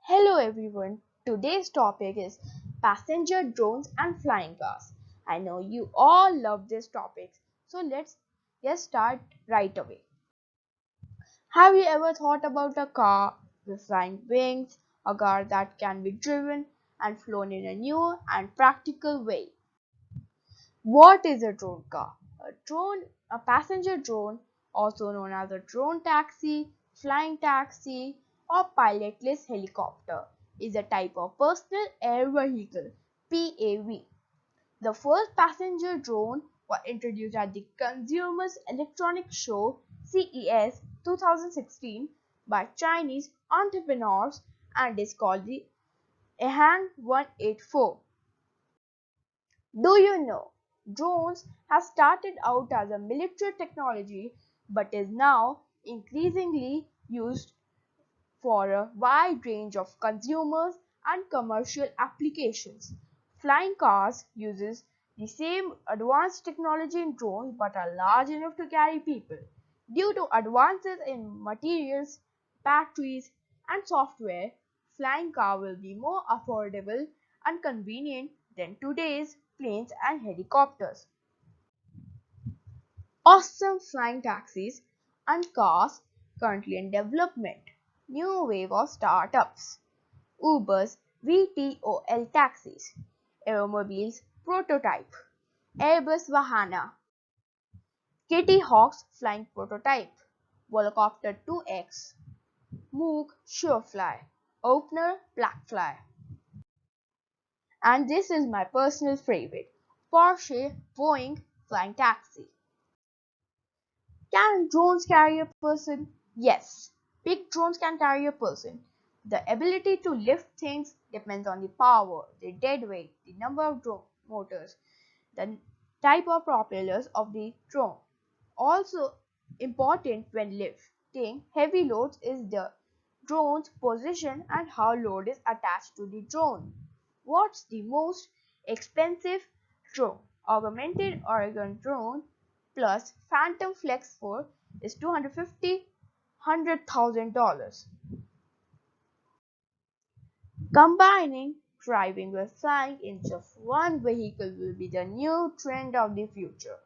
Hello everyone. Today's topic is passenger drones and flying cars. I know you all love this topic, so let's get start right away. Have you ever thought about a car with flying wings, a car that can be driven and flown in a new and practical way? What is a drone car? A passenger drone, also known as a drone taxi, flying taxi, or pilotless helicopter, is a type of personal air vehicle (PAV). The first passenger drone was introduced at the Consumer Electronics Show (CES) 2016 by Chinese entrepreneurs and is called the EHang 184. Do you know drones have started out as a military technology but is now increasingly used for a wide range of consumers and commercial applications. Flying cars uses the same advanced technology in drones but are large enough to carry people. Due to advances in materials, batteries, and software, flying car will be more affordable and convenient than today's planes and helicopters. Awesome flying taxis and cars currently in development. New wave of startups. Uber's VTOL taxis. Aeromobile's prototype. Airbus Vahana. Kitty Hawk's flying prototype. Volocopter 2X. Moog Surefly. Opener Blackfly. And this is my personal favorite. Porsche Boeing flying taxi. Can drones carry a person? Yes, big drones can carry a person. The ability to lift things depends on the power, the dead weight, the number of drone motors, the type of propellers of the drone. Also important when lifting heavy loads is the drone's position and how load is attached to the drone. What's the most expensive drone? Augmented Oregon drone plus Phantom Flex 4 is $250,000. Combining driving with flying in just one vehicle will be the new trend of the future.